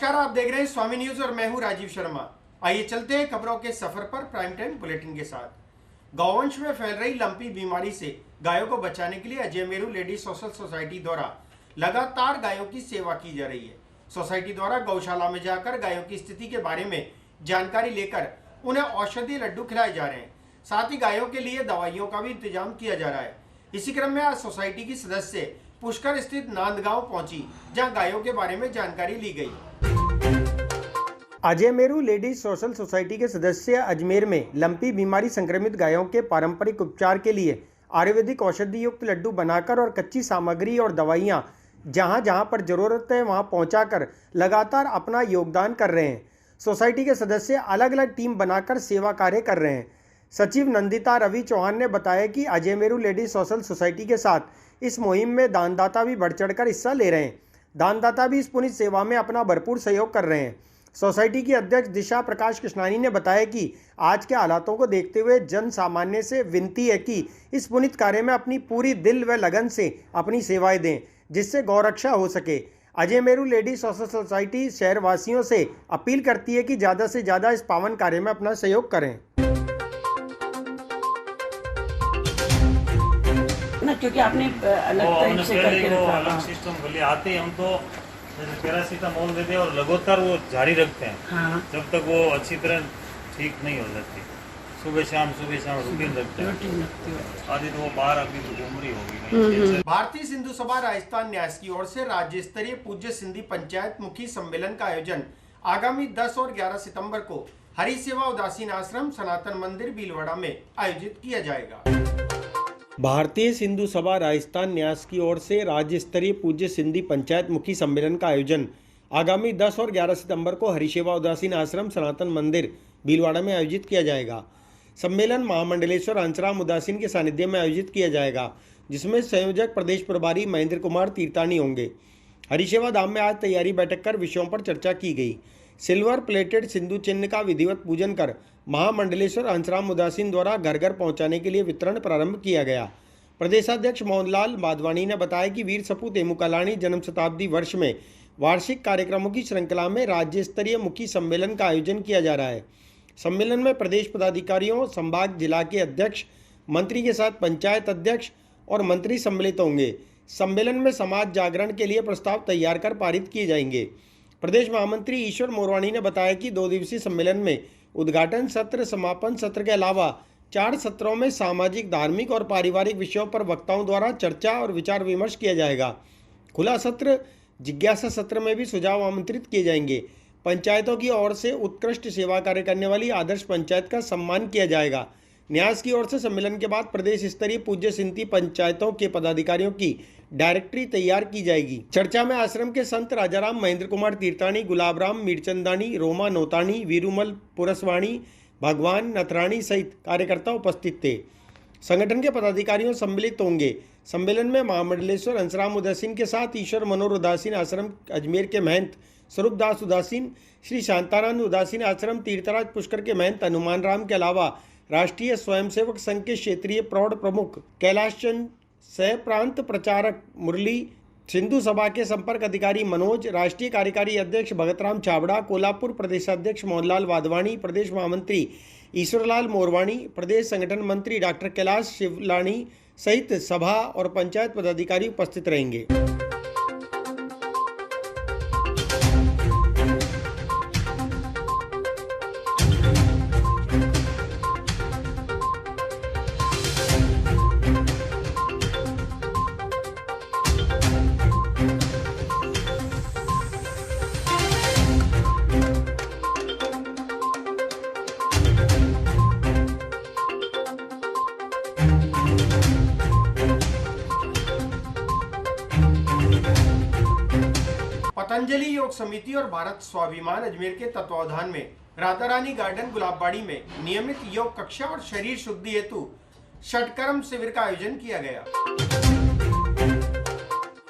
नमस्कार, आप देख रहे हैं स्वामी न्यूज और मैं हूं राजीव शर्मा। आइए चलते हैं खबरों के सफर पर प्राइम टाइम बुलेटिन के साथ। गौवंश में फैल रही लंपी बीमारी से गायों को बचाने के लिए अजयमेरू लेडीज सोशल सोसाइटी द्वारा लगातार गायों की सेवा की जा रही है। सोसाइटी द्वारा गौशाला में जाकर गायों की स्थिति के बारे में जानकारी लेकर उन्हें औषधीय लड्डू खिलाए जा रहे हैं। साथ ही गायों के लिए दवाइयों का भी इंतजाम किया जा रहा है। इसी क्रम में आज सोसाइटी की सदस्य पुष्कर स्थित नांदगांव पहुंची, जहां गायों के बारे में जानकारी ली गई। अजयमेरू लेडीज सोशल सोसाइटी के सदस्य अजमेर में लंपी बीमारी संक्रमित गायों के पारंपरिक उपचार के लिए आयुर्वेदिक औषधि युक्त लड्डू बनाकर और कच्ची सामग्री और दवाइयां जहां जहां पर जरूरत है वहां पहुंचाकर लगातार अपना योगदान कर रहे हैं। सोसाइटी के सदस्य अलग अलग टीम बनाकर सेवा कार्य कर रहे हैं। सचिव नंदिता रवि चौहान ने बताया कि अजयमेरू लेडीज सोशल सोसाइटी के साथ इस मुहिम में दानदाता भी बढ़ चढ़कर हिस्सा ले रहे हैं। दानदाता भी इस पुनीत सेवा में अपना भरपूर सहयोग कर रहे हैं। सोसाइटी की अध्यक्ष दिशा प्रकाश कृष्णानी ने बताया कि आज के हालातों को देखते हुए जन सामान्य से विनती है कि इस पुनीत कार्य में अपनी पूरी दिल व लगन से अपनी सेवाएं दें, जिससे गौरक्षा हो सके। अजयमेरू लेडीज सोशल सोसाइटी शहरवासियों से अपील करती है कि ज़्यादा से ज़्यादा इस पावन कार्य में अपना सहयोग करें। क्योंकि आपने अलग टाइप से करके रखा है। अलग सिस्टम भले आते हैं हम तो पैरासीटामोल देते हैं और लगातार वो जारी रखते हैं। हाँ। जब तक वो अच्छी तरह ठीक नहीं हो जाती। सुबह शाम रूटीन रखते हैं। आदि तो वो बाहर अभी तो उम्र होगी। भारतीय सिंधु सभा राजस्थान न्यास की ओर से राज्य स्तरीय पूज्य सिंधी पंचायत मुखी सम्मेलन का आयोजन आगामी 10 और 11 सितंबर को हरि सेवा उदासीन आश्रम सनातन मंदिर भीलवाड़ा में आयोजित किया जाएगा। भारतीय सिंधु सभा राजस्थान न्यास की ओर से राज्य स्तरीय पूज्य सिंधी पंचायत मुखी सम्मेलन का आयोजन आगामी 10 और 11 सितंबर को हरिसेवा उदासीन आश्रम सनातन मंदिर भीलवाड़ा में आयोजित किया जाएगा। सम्मेलन महामंडलेश्वर हंसराम उदासीन के सानिध्य में आयोजित किया जाएगा, जिसमें संयोजक प्रदेश प्रभारी महेंद्र कुमार तीर्थानी होंगे। हरिसेवा धाम में आज तैयारी बैठक कर विषयों पर चर्चा की गई। सिल्वर प्लेटेड सिंधु चिन्ह का विधिवत पूजन कर महामंडलेश्वर हंसराम उदासीन द्वारा घर घर पहुंचाने के लिए वितरण प्रारंभ किया गया। प्रदेशाध्यक्ष मोहनलाल माधवानी ने बताया कि वीर सपूत हेमुकालाणी जन्म शताब्दी वर्ष में वार्षिक कार्यक्रमों की श्रृंखला में राज्य स्तरीय मुखी सम्मेलन का आयोजन किया जा रहा है। सम्मेलन में प्रदेश पदाधिकारियों, संभाग जिला के अध्यक्ष, मंत्री के साथ पंचायत अध्यक्ष और मंत्री सम्मिलित होंगे। सम्मेलन में समाज जागरण के लिए प्रस्ताव तैयार कर पारित किए जाएंगे। प्रदेश महामंत्री ईश्वर मोरवानी ने बताया कि 2 दिवसीय सम्मेलन में उद्घाटन सत्र, समापन सत्र के अलावा 4 सत्रों में सामाजिक, धार्मिक और पारिवारिक विषयों पर वक्ताओं द्वारा चर्चा और विचार विमर्श किया जाएगा। खुला सत्र, जिज्ञासा सत्र में भी सुझाव आमंत्रित किए जाएंगे। पंचायतों की ओर से उत्कृष्ट सेवा कार्य करने वाली आदर्श पंचायत का सम्मान किया जाएगा। न्यास की ओर से सम्मेलन के बाद प्रदेश स्तरीय पूज्य सिंधी पंचायतों के पदाधिकारियों की डायरेक्टरी तैयार की जाएगी। चर्चा में आश्रम के संत राजाराम महेंद्र कुमार तीर्थानी, गुलाबराम मीरचंदानी, रोमा नोतानी, वीरूमल पुरसवाणी, भगवान नथरानी सहित कार्यकर्ता उपस्थित थे। संगठन के पदाधिकारियों सम्मिलित होंगे। सम्मेलन में महामंडलेश्वर हंसराम उदासीन के साथ ईश्वर मनोहर उदासीन आश्रम अजमेर के महंत स्वरूप दास उदासीन, श्री शांतानंद उदासीन आश्रम तीर्थराज पुष्कर के महंत हनुमान राम के अलावा राष्ट्रीय स्वयंसेवक संघ के क्षेत्रीय प्रौढ़ प्रमुख कैलाश चंद, सह प्रांत प्रचारक मुरली, सिंधु सभा के संपर्क अधिकारी मनोज, राष्ट्रीय कार्यकारी अध्यक्ष भगतराम छाबड़ा, कोल्हापुर प्रदेशाध्यक्ष मोहनलाल वाधवानी, प्रदेश महामंत्री ईश्वरलाल मोरवाणी, प्रदेश संगठन मंत्री डॉक्टर कैलाश शिवलानी सहित सभा और पंचायत पदाधिकारी उपस्थित रहेंगे। पतंजलि योग समिति और भारत स्वाभिमान अजमेर के तत्वावधान में राधा रानी गार्डन गुलाबबाड़ी में नियमित योग कक्षा और शरीर शुद्धि हेतु षटकर्म शिविर का आयोजन किया गया।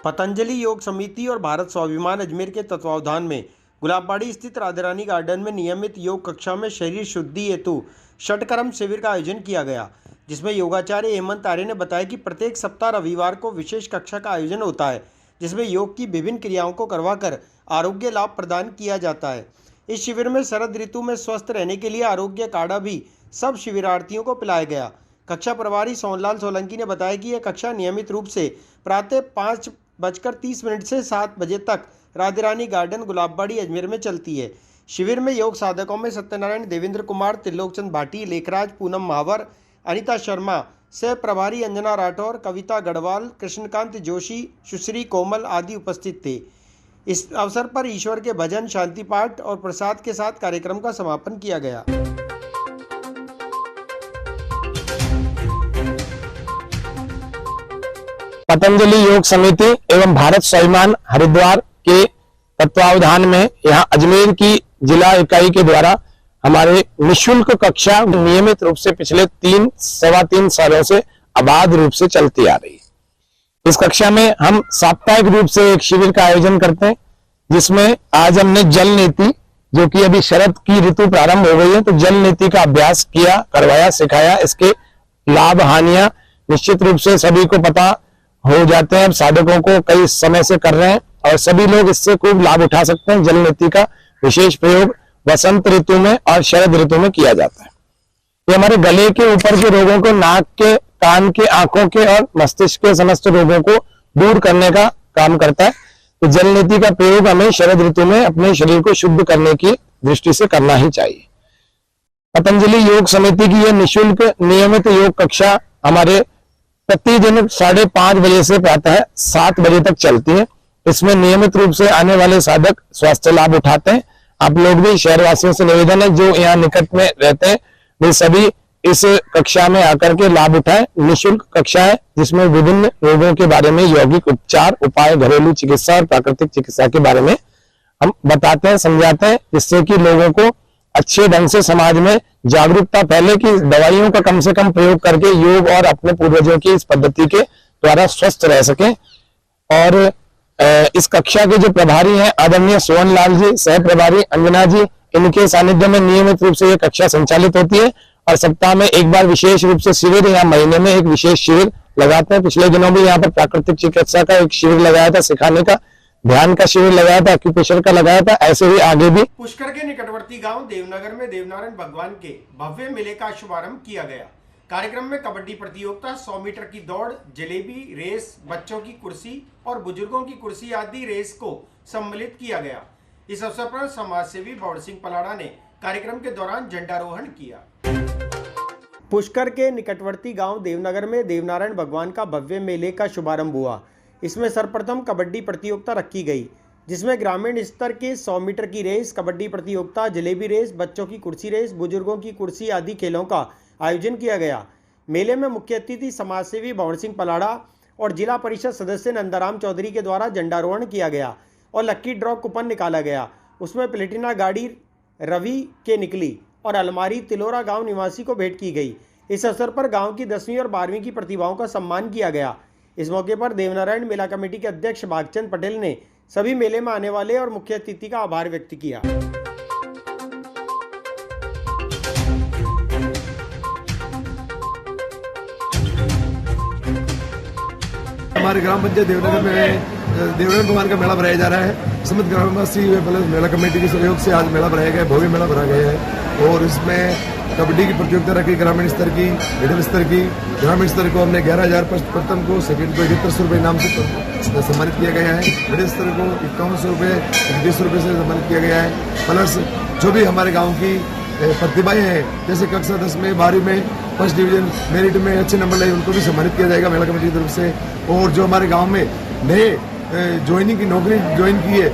पतंजलि योग समिति और भारत स्वाभिमान अजमेर के तत्वावधान में गुलाबबाड़ी स्थित राधा रानी गार्डन में नियमित योग कक्षा में शरीर शुद्धि हेतु षटकर्म शिविर का आयोजन किया गया, जिसमें योगाचार्य हेमंत आर्य ने बताया कि प्रत्येक सप्ताह रविवार को विशेष कक्षा का आयोजन होता है, जिसमें योग की विभिन्न क्रियाओं को करवाकर आरोग्य लाभ प्रदान किया जाता है। इस शिविर में शरद ऋतु में स्वस्थ रहने के लिए आरोग्य काढ़ा भी सब शिविरार्थियों को पिलाया गया। कक्षा प्रभारी सोनलाल सोलंकी ने बताया कि यह कक्षा नियमित रूप से प्रातः 5:30 से 7 बजे तक राधे रानी गार्डन गुलाबबाड़ी अजमेर में चलती है। शिविर में योग साधकों में सत्यनारायण, देवेंद्र कुमार, त्रिलोकचंद भाटी, लेखराज, पूनम महावर, अनिता शर्मा, सह प्रभारी अंजना राठौर, कविता गढ़वाल, कृष्णकांत जोशी, सुश्री कोमल आदि उपस्थित थे। इस अवसर पर ईश्वर के भजन, शांति पाठ और प्रसाद के साथ कार्यक्रम का समापन किया गया। पतंजलि योग समिति एवं भारत स्वाभिमान हरिद्वार के तत्वावधान में यहाँ अजमेर की जिला इकाई के द्वारा हमारे निःशुल्क कक्षा नियमित रूप से पिछले 3-3.25 सालों से अबाध रूप से चलती आ रही है। इस कक्षा में हम साप्ताहिक रूप से एक शिविर का आयोजन करते हैं, जिसमें आज हमने जल नीति, जो कि अभी शरद की ऋतु प्रारंभ हो गई है, तो जल नीति का अभ्यास किया, करवाया, सिखाया। इसके लाभ हानियां निश्चित रूप से सभी को पता हो जाते हैं। अब साधकों को कई समय से कर रहे हैं और सभी लोग इससे खूब लाभ उठा सकते हैं। जल नीति का विशेष प्रयोग वसंत ऋतु में और शरद ऋतु में किया जाता है। ये हमारे गले के ऊपर के रोगों को, नाक के, कान के, आंखों के और मस्तिष्क के समस्त रोगों को दूर करने का काम करता है। तो जल नीति का प्रयोग हमें शरद ऋतु में अपने शरीर को शुद्ध करने की दृष्टि से करना ही चाहिए। पतंजलि योग समिति की यह निःशुल्क नियमित योग कक्षा हमारे प्रतिदिन 5:30 बजे से प्रातः 7 बजे तक चलती है। इसमें नियमित रूप से आने वाले साधक स्वास्थ्य लाभ उठाते हैं। आप लोग भी, शहरवासियों से निवेदन है जो यहाँ निकट में रहते हैं, वे सभी इस कक्षा में आकर के लाभ उठाएं। निःशुल्क कक्षा है जिसमें विभिन्न रोगों के बारे में यौगिक उपचार, उपाय, घरेलू चिकित्सा और प्राकृतिक चिकित्सा के बारे में हम बताते हैं, समझाते हैं, जिससे कि लोगों को अच्छे ढंग से समाज में जागरूकता फैले कि दवाइयों का कम से कम प्रयोग करके योग और अपने पूर्वजों की इस पद्धति के द्वारा स्वस्थ रह सके। और इस कक्षा के जो प्रभारी हैं आदरणीय सोनलाल जी, सह प्रभारी अंजना जी, इनके सानिध्य में नियमित रूप से ये कक्षा संचालित होती है और सप्ताह में एक बार विशेष रूप से शिविर या महीने में एक विशेष शिविर लगाते हैं। पिछले दिनों भी यहाँ पर प्राकृतिक चिकित्सा का एक शिविर लगाया था, सिखाने का, ध्यान का शिविर लगाया था, एक्यूप्रेशर का लगाया था। ऐसे ही आगे भी पुष्कर के निकटवर्ती गांव देवनगर में देवनारायण भगवान के भव्य मेले का शुभारंभ किया गया। कार्यक्रम में कबड्डी प्रतियोगिता, 100 मीटर की दौड़, जलेबी रेस, बच्चों की कुर्सी और बुजुर्गों की कुर्सी आदि रेस को सम्मिलित किया गया। इस अवसर पर समाज सेवी भवर सिंह पलाड़ा ने कार्यक्रम के दौरान झंडारोहण किया। पुष्कर के निकटवर्ती गांव देवनगर में देवनारायण भगवान का भव्य मेले का शुभारंभ हुआ। इसमें सर्वप्रथम कबड्डी प्रतियोगिता रखी गई, जिसमें ग्रामीण स्तर के 100 मीटर की रेस, कबड्डी प्रतियोगिता, जलेबी रेस, बच्चों की कुर्सी रेस, बुजुर्गों की कुर्सी आदि खेलों का आयोजन किया गया। मेले में मुख्य अतिथि समाजसेवी भवर सिंह पलाड़ा और जिला परिषद सदस्य नंदाराम चौधरी के द्वारा झंडारोहण किया गया और लक्की ड्रॉ कूपन निकाला गया। उसमें प्लेटिना गाड़ी रवि के निकली और अलमारी तिलोरा गांव निवासी को भेंट की गई। इस अवसर पर गांव की 10वीं और 12वीं की प्रतिभाओं का सम्मान किया गया। इस मौके पर देवनारायण मेला कमेटी के अध्यक्ष भागचंद पटेल ने सभी मेले में आने वाले और मुख्य अतिथि का आभार व्यक्त किया। हमारे ग्राम पंचायत देवनगर में देवनारायण भगवान का मेला भराया जा रहा है। समस्त ग्रामवासी मेला कमेटी के सहयोग से आज मेला भराया गया, भव्य मेला भरा गया है। और इसमें कबड्डी की प्रतियोगिता रखी, ग्रामीण स्तर की, मिडिल स्तर की। ग्रामीण स्तर को हमने 11,000 प्रथम को, सेकंड को 7100 रुपये इनाम से सम्मानित किया गया है। मिडिल स्तर को 5100 रुपये, 2100 रुपये से सम्मानित किया गया है। प्लस जो भी हमारे गाँव की प्रतिभाएं हैं, जैसे कक्षा 10 में, 12वीं में फर्स्ट डिवीजन मेरिट में अच्छे नंबर लाए, उनको भी सम्मानित किया जाएगा मेला कमेटी की तरफ से। और जो हमारे गाँव में नए ज्वाइनिंग की नौकरी ज्वाइन की है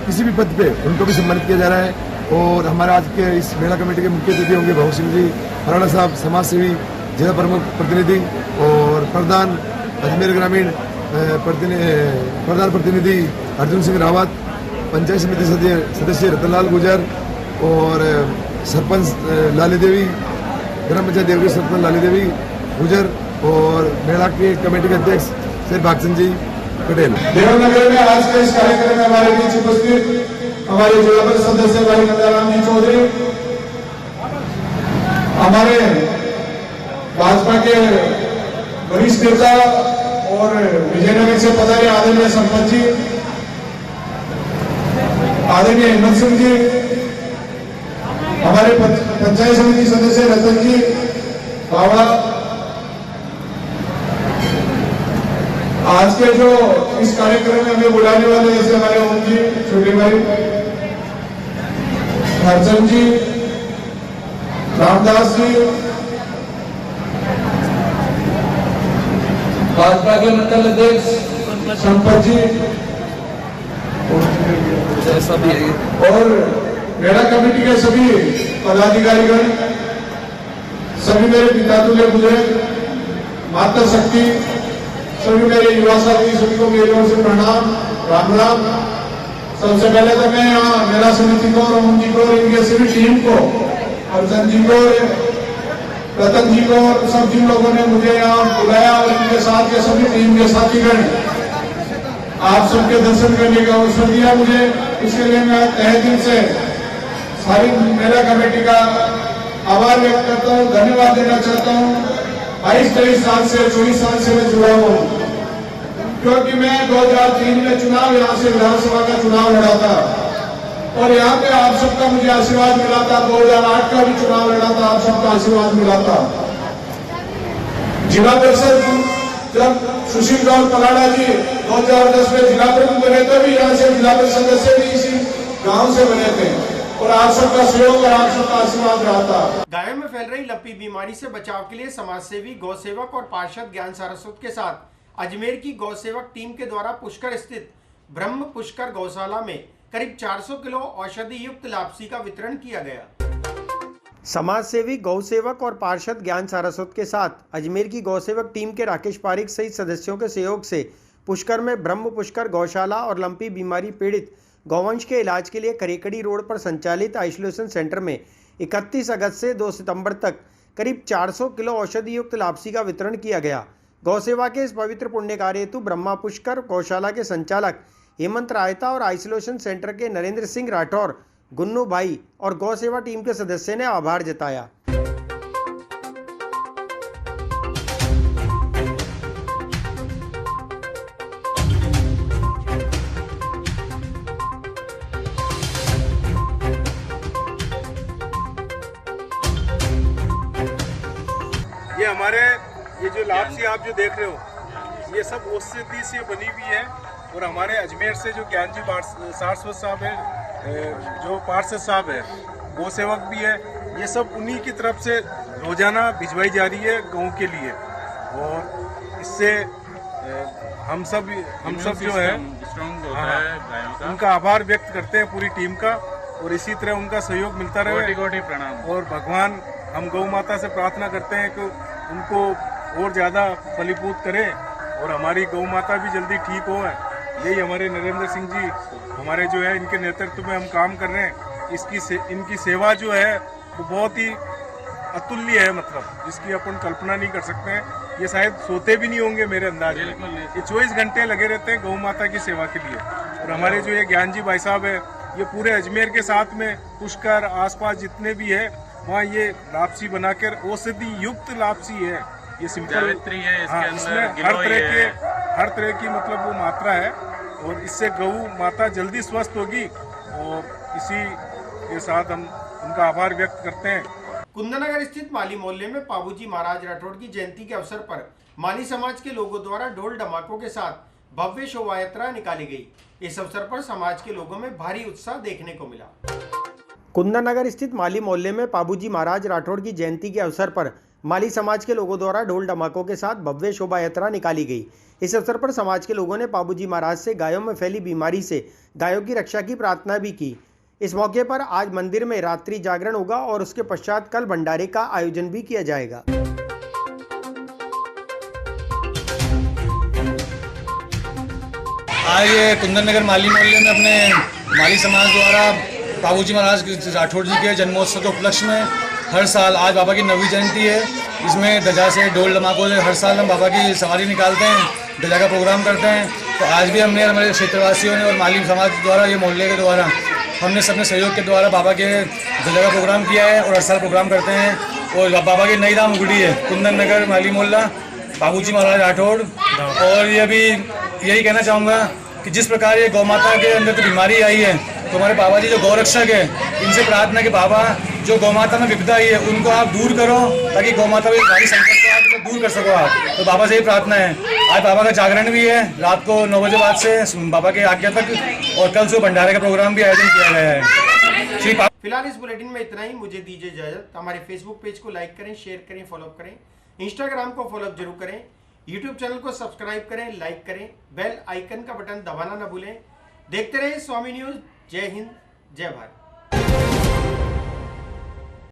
किसी भी पद पे, उनको भी सम्मानित किया जा रहा है। और हमारे आज के इस मेला कमेटी के मुख्य अतिथि होंगे भवर सिंह जी पलाड़ा साहब, समाज सेवी, जिला प्रमुख प्रतिनिधि और प्रधान अजमेर ग्रामीण प्रधान प्रतिनिधि अर्जुन सिंह रावत, पंचायत समिति सदस्य रतनलाल गुजर और सरपंच लाली देवी, ग्राम पंचायत देवगी सरपंच लाली देवी गुजर और मेला के कमेटी के अध्यक्ष श्री भागचंद जी पटेल। देवनगर में आज के इस कार्यक्रम में हमारे बीच उपस्थित हमारे जिला परिषद सदस्य भाई नंदाराम जी चौधरी, हमारे भाजपा के वरिष्ठ नेता और विजयनगर से पधारे आदरणीय संपत जी, आदरणीय हिम्मत सिंह जी, हमारे पंचायत समिति सदस्य रतन जी बाबा, आज के जो इस कार्यक्रम में हमें बुलाने वाले जैसे हमारे ओम जी, छोटे भाई हरचंद जी, रामदास जी, भाजपा के मंडल अध्यक्ष संपत जी और मेला कमेटी के सभी पदाधिकारीगण, सभी मेरे पिता तुल्य बुजुर्ग, माता शक्ति, सभी मेरे युवा साथी, सभी को मेरी ओर से प्रणाम, राम राम। सबसे पहले तो मैं यहाँ मेला समिति को और ओम जी को और इनके सभी टीम को, अर्जन जी को, रतन जी को और सब जिन लोगों ने मुझे यहाँ बुलाया और इनके साथ के सभी टीम के साथीगण, आप सबके दर्शन करने का अवसर दिया मुझे, इसके लिए मैं तहे दिल से सारी मेला कमेटी का आभार व्यक्त करता हूँ, धन्यवाद देना चाहता हूँ। 22-23 साल से 24 साल से मैं जुड़ा हुआ हूँ, क्योंकि मैं 2003 में चुनाव यहाँ से विधानसभा का चुनाव लड़ा था और यहाँ पे आप सबका मुझे आशीर्वाद मिला था। 2008 का भी चुनाव लड़ा था, आप सबका आशीर्वाद मिला था। जिला परिषद जब सुशील गौर पलाड़ा जी 2010 में जिला प्रमुख बने थे, भी यहाँ से जिला परिषद सदस्य भी इसी गांव से बने थे और आप सबका सहयोग और आप सबका आशीर्वाद रहा था। गायों में फैल रही लंपी बीमारी से बचाव के लिए समाजसेवी, गौ सेवक और पार्षद ज्ञान सारस्वत के साथ अजमेर की गौ सेवक टीम के द्वारा पुष्कर स्थित ब्रह्म पुष्कर गौशाला में करीब 400 किलो औषधि युक्त लापसी का वितरण किया गया। समाजसेवी, गौ सेवक और पार्षद ज्ञान सारस्वत के साथ अजमेर की गौ सेवक टीम के राकेश पारिक सहित सदस्यों के सहयोग से पुष्कर में ब्रह्म पुष्कर गौशाला और लंपी बीमारी पीड़ित गौवंश के इलाज के लिए करेकड़ी रोड पर संचालित आइसोलेशन सेंटर में 31 अगस्त से 2 सितंबर तक करीब 400 किलो औषधि युक्त लापसी का वितरण किया गया। गौ सेवा के इस पवित्र पुण्य कार्य हेतु ब्रह्मा पुष्कर गौशाला के संचालक हेमंत रायता और आइसोलेशन सेंटर के नरेंद्र सिंह राठौर, गुन्नू भाई और गौ सेवा टीम के सदस्य ने आभार जताया। ये जो लापसी आप जो देख रहे हो, ये सब औषधि से बनी हुई है और हमारे अजमेर से जो ज्ञान जी सारस्वत साहब है, जो पार्षद साहब है, गौ सेवक भी है, ये सब उन्हीं की तरफ से रोजाना भिजवाई जा रही है गाँव के लिए। और इससे हम सब जो है उनका आभार व्यक्त करते हैं पूरी टीम का और इसी तरह उनका सहयोग मिलता रहे। कोटि प्रणाम। और भगवान, हम गौ माता से प्रार्थना करते हैं कि उनको और ज़्यादा फलीभूत करें और हमारी गौ माता भी जल्दी ठीक हो। यही हमारे नरेंद्र सिंह जी हमारे जो है, इनके नेतृत्व में हम काम कर रहे हैं। इनकी सेवा जो है वो बहुत ही अतुल्य है, मतलब जिसकी अपन कल्पना नहीं कर सकते हैं। ये शायद सोते भी नहीं होंगे मेरे अंदाज में। ये 24 घंटे लगे रहते हैं गौ माता की सेवा के लिए। और हमारे जो ये ज्ञान जी भाई साहब है, ये पूरे अजमेर के साथ में पुष्कर आसपास जितने भी है वहाँ ये लापसी बनाकर, औषधि युक्त लापसी है, ये सिंपल है, इसमें हर तरह की मतलब वो मात्रा है और इससे गौ माता जल्दी स्वस्थ होगी। और इसी के साथ हम उनका आभार व्यक्त करते हैं। कुंदनगर स्थित माली मोहल्ले में पाबूजी महाराज राठौड़ की जयंती के अवसर पर माली समाज के लोगों द्वारा ढोल ढमाकों के साथ भव्य शोभा यात्रा निकाली गई। इस अवसर पर समाज के लोगों में भारी उत्साह देखने को मिला। कुंदनगर स्थित माली मोहल्ले में पाबूजी महाराज राठौड़ की जयंती के अवसर पर माली समाज के लोगों द्वारा ढोल ढमाकों के साथ भव्य शोभा यात्रा निकाली गई। इस अवसर पर समाज के लोगों ने पाबूजी महाराज से गायों में फैली बीमारी से गायों की रक्षा की प्रार्थना भी की। इस मौके पर आज मंदिर में रात्रि जागरण होगा और उसके पश्चात कल भंडारे का आयोजन भी किया जाएगा। आज कुंदनगर माली मोहल्ले में अपने माली समाज द्वारा पाबूजी महाराज राठौड़ जी के जन्मोत्सव के उपलक्ष्य में हर साल आज बाबा की 9वीं जयंती है। इसमें ध्वजा से, ढोल ढमाकों से हर साल हम बाबा की सवारी निकालते हैं, ध्वजा का प्रोग्राम करते हैं। तो आज भी हमने, हमारे क्षेत्रवासियों ने और माली समाज द्वारा, ये मोहल्ले के द्वारा, हमने सबने सहयोग के द्वारा बाबा के ध्वजा का प्रोग्राम किया है और हर साल प्रोग्राम करते हैं। और बाबा की नई राम गुड़ी है, कुंदनगर माली मोहल्ला, पाबूजी महाराज राठौड़ और ये भी यही कहना चाहूँगा कि जिस प्रकार ये गौ माता के अंदर तो बीमारी आई है, तो हमारे बाबा जी जो गौरक्षक है, इनसे प्रार्थना कि बाबा जो गौ माता में विपदा आई है उनको आप दूर करो, ताकि गौ माता में भारी संकट को आप दूर कर सको आप। तो बाबा से ही प्रार्थना है। आज बाबा का जागरण भी है रात को 9 बजे बाद से बाबा के आज्ञा तक, और कल से भंडारे का प्रोग्राम भी आयोजन किया गया है। श्री फिलहाल इस बुलेटिन में इतना ही। मुझे दीजिए इजाजत। हमारे फेसबुक पेज को लाइक करें, शेयर करें, फॉलो करें, इंस्टाग्राम को फॉलो जरूर करें, यूट्यूब चैनल को सब्सक्राइब करें, लाइक करें, बेल आइकन का बटन दबाना न भूलें। देखते रहिए स्वामी न्यूज। जय हिंद, जय भारत।